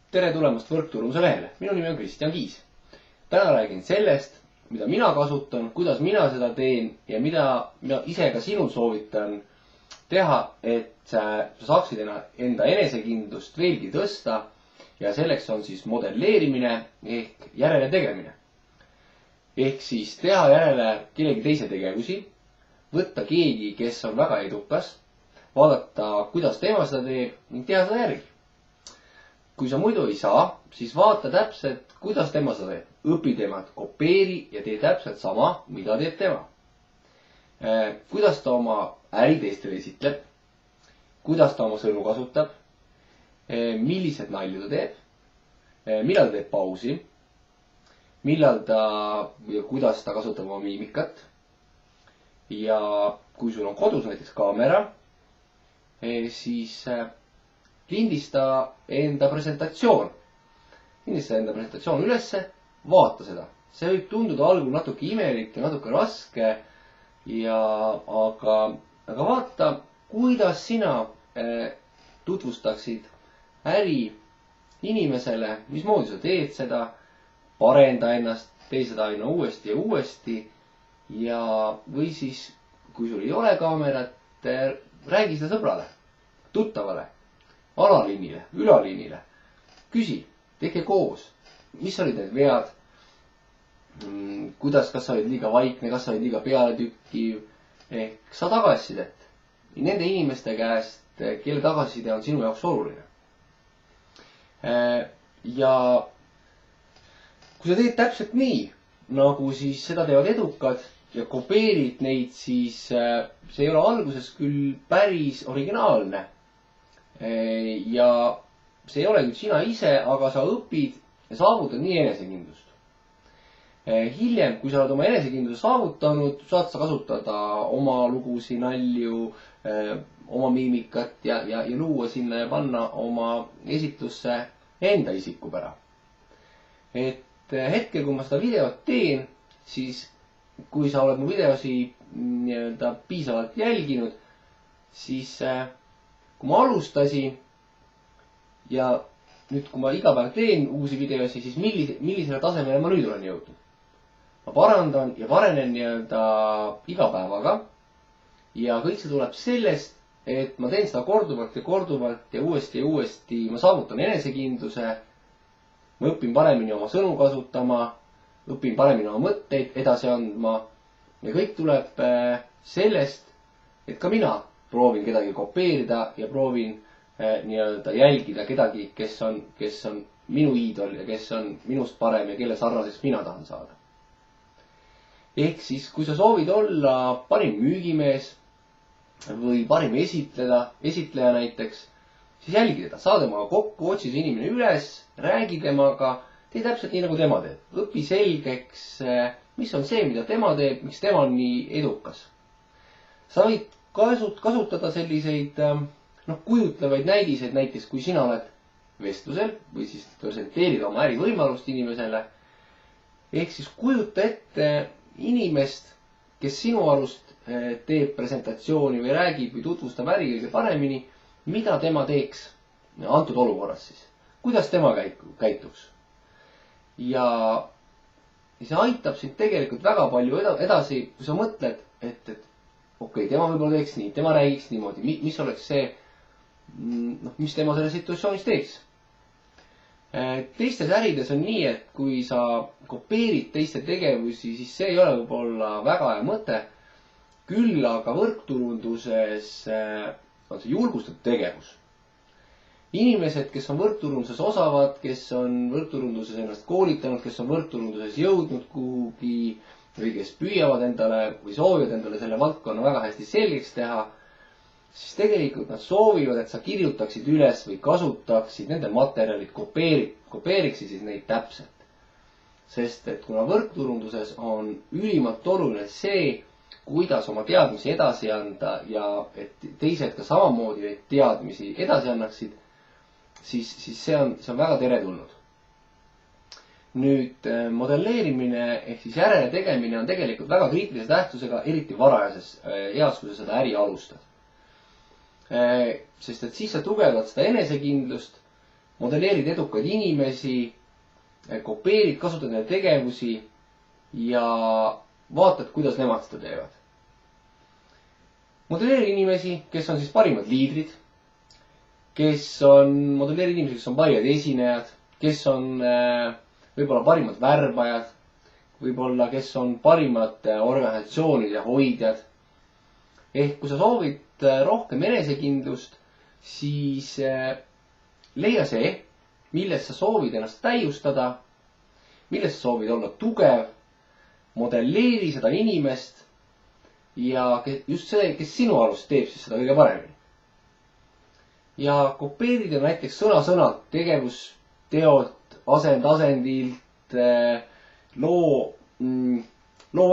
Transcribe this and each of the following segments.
Tere tulemast võrkturunduse lehele. Minu nimi on Kristjan Kiis. Täna räägin sellest, mida mina kasutan, kuidas mina seda teen ja mida mina ise ka sinul soovitan teha, et sa saaksid enda enesekindlust veelgi tõsta. Ja selleks on siis modelleerimine ehk järele tegemine. Ehk siis teha järele kellegi teise tegevusi, võtta keegi, kes on väga edukas, vaadata, kuidas tema seda teeb ning teha seda järgi. Kui sa muidu ei saa, siis vaata täpselt, kuidas tema seda teeb. Õpi temad, kopeeri ja tee täpselt sama, mida teeb tema. Kuidas ta oma äri teistele esitleb, kuidas ta oma sõnu kasutab, millised nalju ta teeb, millal ta teeb pausi, millal ta ja kuidas ta kasutab oma miimikat. Ja kui sul on kodus näiteks kaamera, siis lindista enda presentatsioon. Lindista enda presentatsioon ülesse, vaata seda. See võib tunduda algul natuke imelik ja natuke raske, aga vaata, kuidas sina tutvustaksid äri inimesele, mismoodi sa teed seda, parenda ennast, tee seda aina uuesti ja uuesti. Ja või siis, kui sul ei ole kaamerat, räägi seda sõbrale, tuttavale, alaliinile, ülaliinile. Küsi, teke koos, mis olid need vead, kuidas, kas sa olid liiga vaikne, kas sa olid liiga pealetükkiv, ehk sa tagasisidet nende inimeste käest, kelle tagasiside on sinu jaoks oluline. Ja kui sa teed täpselt nii, nagu siis seda teevad edukad ja kopeerid neid, siis see ei ole alguses küll päris originaalne. Ja see ei ole küll sina ise, aga sa õpid ja saavutad nii enesekindlust. Hiljem, kui sa oled oma enesekindluse saavutanud, saad sa kasutada oma lugusi, nalju, oma miimikat ja luua sinna ja panna oma esitlusse enda isikupära. Et hetkel, kui ma seda videot teen, siis kui sa oled mu videosi piisavalt jälginud, siis kui ma alustasin ja nüüd, kui ma iga päev teen uusi videosi, siis millisele tasemele ma nüüd olen jõudnud. Ma parandan ja parenen iga päevaga ja kõik see tuleb sellest, et ma teen seda korduvalt ja uuesti. Ma saavutan enesekindluse, ma õpin paremini oma sõnu kasutama, õpin paremini oma mõtteid edasi andma ja kõik tuleb sellest, et ka mina proovin kedagi kopeerida ja proovin jälgida kedagi, kes on minu iidol ja kes on minust parem ja kelle sarnaseks mina tahan saada. Ehk siis, kui sa soovid olla parim müügimees või parim esitleja näiteks, siis jälgi teda, saa temaga kokku, otsi see inimene üles, räägi temaga, tee täpselt nii, nagu tema teeb. Õpi selgeks, mis on see, mida tema teeb, miks tema on nii edukas. Sa võid kasutada selliseid kujutlevaid näidiseid, näiteks kui sina oled vestlusel või siis presenteerid oma ärivõimalust inimesele. Ehk siis kujuta ette inimest, kes sinu arust teeb presentatsiooni või räägib või tutvustab äri kõige paremini, mida tema teeks antud olukorras siis. Kuidas tema käituks. Ja see aitab sind tegelikult väga palju edasi, kui sa mõtled, et okei, tema võib-olla teeks nii, tema räägiks niimoodi, mis oleks see, mis tema selles situatsioonis teeks. Teistes ärides on nii, et kui sa kopeerid teiste tegevusi, siis see ei ole võib-olla väga hea mõte. Küll aga võrkturunduses on see julgustatud tegevus. Inimesed, kes on võrkturunduses osavad, kes on võrkturunduses ennast koolitanud, kes on võrkturunduses jõudnud kuhugi või kes püüavad endale või soovivad endale selle valdkonna väga hästi selgeks teha, siis tegelikult nad soovivad, et sa kirjutaksid üles või kasutaksid nende materjalid, kopeeriksid siis neid täpselt. Sest et kuna võrkturunduses on ülimalt oluline see, kuidas oma teadmisi edasi anda ja et teised ka samamoodi neid teadmisi edasi annaksid, siis see on väga teretulnud. Nüüd modelleerimine ehk siis järele tegemine on tegelikult väga kriitilise tähtsusega, eriti varajases eas, kui sa seda äri alustad. Sest et siis sa tugevdad seda enesekindlust modelleerid edukaid inimesi, kopeerid, kasutad nende tegevusi ja vaatad, kuidas nemad seda teevad. Modelleeri inimesi, kes on siis parimad liidrid, modelleeri inimesi, kes on parimad esinejad, kes on võib-olla parimad värbajad, võib-olla kes on parimad organisatsioonide hoidjad. Ehk kui sa soovid rohkem enesekindlust, siis leia see, milles sa soovid ennast täiustada, milles sa soovid olla tugev, modelleeri seda inimest ja just see, kes sinu arust teeb siis seda kõige paremini. Ja kopeerida näiteks sõna-sõnalt tegevusteod asendilt, loo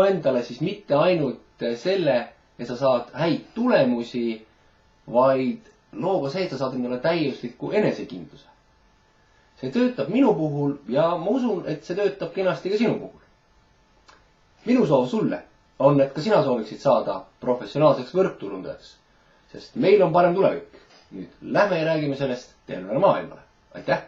endale siis mitte ainult selle, et sa saad häid tulemusi, vaid loo ka see, et sa saad endale täiusliku enesekindluse. See töötab minu puhul ja ma usun, et see töötab kenasti ka sinu puhul. Minu soov sulle on, et ka sina sooviksid saada professionaalseks võrkturundajaks, sest meil on parem tulevik. Nüüd lähme ja räägime sellest tervele maailmale. Aitäh!